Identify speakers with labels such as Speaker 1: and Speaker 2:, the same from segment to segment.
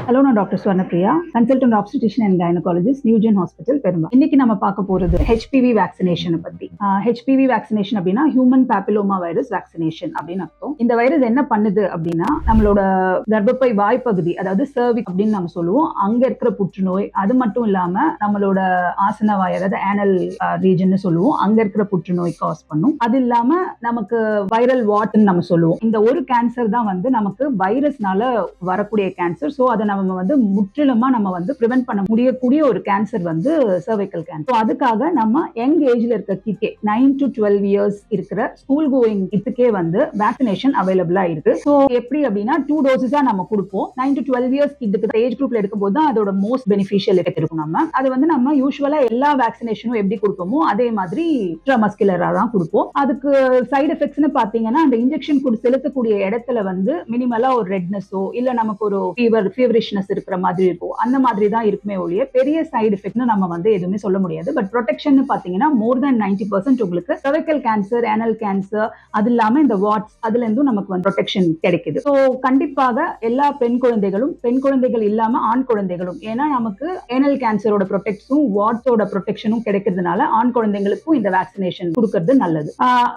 Speaker 1: Hello, நான் doctor Swarnapriya, consultant obstetrician and gynaecologist, Newgen hospital, Perumba. இன்னைக்கு நம்ம பார்க்க போறது ஹெச்பிவி வேக்சினேஷன் பத்தி. ஹெச்பிவி வேக்சினேஷன் அப்படின்னா ஹியூமன் பாப்பிலோமா வைரஸ் வேக்சினேஷன் அப்படின்னு அர்த்தம். இந்த வைரஸ் என்ன பண்ணுது அப்படின்னா நம்மளோட கர்ப்பப்பை வாய்ப்பகுதி, அதாவது சர்விக் அப்படின்னு நம்ம சொல்லுவோம், அங்க இருக்கிற புற்றுநோய், அது மட்டும் இல்லாம நம்மளோட ஆசன வாய், அதாவது ஆனல் ரீஜன் சொல்லுவோம், அங்க இருக்கிற புற்றுநோய் காஸ் பண்ணும். அது இல்லாம நமக்கு வைரல் வாட்னு நம்ம சொல்லுவோம். இந்த ஒரு கேன்சர் தான் வந்து நமக்கு வைரஸ்னால வரக்கூடிய கேன்சர். ஸோ அதை நம்ம வந்து முற்றிலுமா நம்ம வந்து ப்ரிவென்ட் பண்ண முடியக்கூடிய ஒரு கேன்சர் வந்து சர்வைக்கல் கேன்சர். அதுக்காக நம்ம யங் ஏஜ்ல இருக்க கிட்கே 9 to 12 இயர்ஸ் இருக்கிற ஸ்கூல் கோயிங் கிட்ஸ்க்கே வந்து வேக்சினேஷன் அவைலபிளா இருக்கு. ஸோ எப்படி அப்படின்னா 2 டோசஸா நம்ம கொடுப்போம். 9 to 12 இயர்ஸ் கிட்க்கு ஏஜ் குரூப்ல எடுக்கும்போது தான் அதோட மோஸ்ட் பெனிஃபிஷியல் இருக்கும். நம்ம அது வந்து நம்ம யூஸ்வலா எல்லா வேக்சினேஷனும் எப்படி கொடுப்போமோ அதே மாதிரி இன்ட்ராமஸ்குலரா தான் கொடுப்போம். அதுக்கு சைடு எஃபெக்ட்ஸ்னு பாத்தீங்கன்னா அந்த இன்ஜெக்ஷன் செலுத்தக்கூடிய இடத்துல வந்து மினிமலா ஒரு ரெட்னஸோ இல்ல நமக்கு ஒரு ஃபீவரிஷ்னஸ் இருக்கிற மாதிரி இருக்கும். அந்த மாதிரி தான் இருக்குமே ஒழிய பெரிய சைடு எஃபெக்ட்னு நம்ம வந்து எதுவுமே சொல்ல முடியாது. பட் ப்ரொடெக்ஷன் பாத்தீங்கன்னா மோர் தென் 90% உங்களுக்கு cervical கேன்சர், anal கேன்சர், அது இல்லாம இந்த வாட்ஸ், அதுல இருந்தும் நமக்கு வந்து ப்ரொடெக்ஷன் கிடைக்குது. ஸோ கண்டிப்பாக எல்லா பெண் குழந்தைகள் இல்லாம ஆண் குழந்தைகளும், ஏன்னா நமக்கு ஏனல் கேன்சரோட ப்ரொடெக்ஷனும் வாட்ஸோட ப்ரொடெக்ஷனும் கிடைக்கிறதுனால ஆண் குழந்தைகளுக்கும் இந்த வேக்சினேஷன் கொடுக்கறது நல்லது.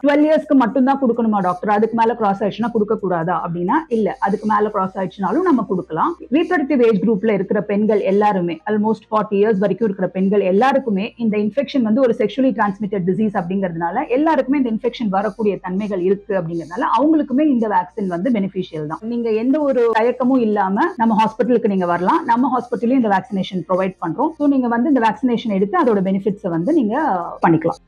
Speaker 1: 12 இயர்ஸ்க்கு மட்டும் தான் கொடுக்கணுமா டாக்டர், அதுக்கு மேல கிராஸ் ஆயிடுச்சுன்னா கொடுக்க கூடாதா அப்படின்னா இல்ல, அதுக்கு மேல கிராஸ் ஆயிடுச்சுனாலும் நம்ம கொடுக்கலாம். ரீப்ரடக்டிவ் ஏஜ் குரூப்ல இருக்கிற பெண்கள் எல்லாருமே, ஆல்மோஸ்ட் 40 இயர்ஸ் வரைக்கும் இருக்கிற பெண்கள் எல்லாருக்குமே இந்த இன்ஃபெக்ஷன் வந்து ஒரு செக்ஷுவலி டிரான்ஸ்மிட்டட் டிசீஸ் அப்படிங்கிறதுனால எல்லாருக்குமே இந்த இன்ஃபெக்ஷன் வரக்கூடிய தன்மைகள் இருக்கு அப்படிங்கிறதுனால அவங்களுக்குமே இந்த வேக்சின் வந்து பெனிஃபிஷியல் தான். நீங்க எந்த ஒரு தயக்கமும் இல்லாம நம்ம ஹாஸ்பிட்டலுக்கு நீங்க வரலாம். நம்ம ஹாஸ்பிட்டலையும் இந்த வேக்சினேஷன் ப்ரொவைட் பண்றோம். ஸோ நீங்க வந்து இந்த வேக்சினேஷன் எடுத்து அதோட பெனிஃபிட்ஸை வந்து நீங்க பண்ணிக்கலாம்.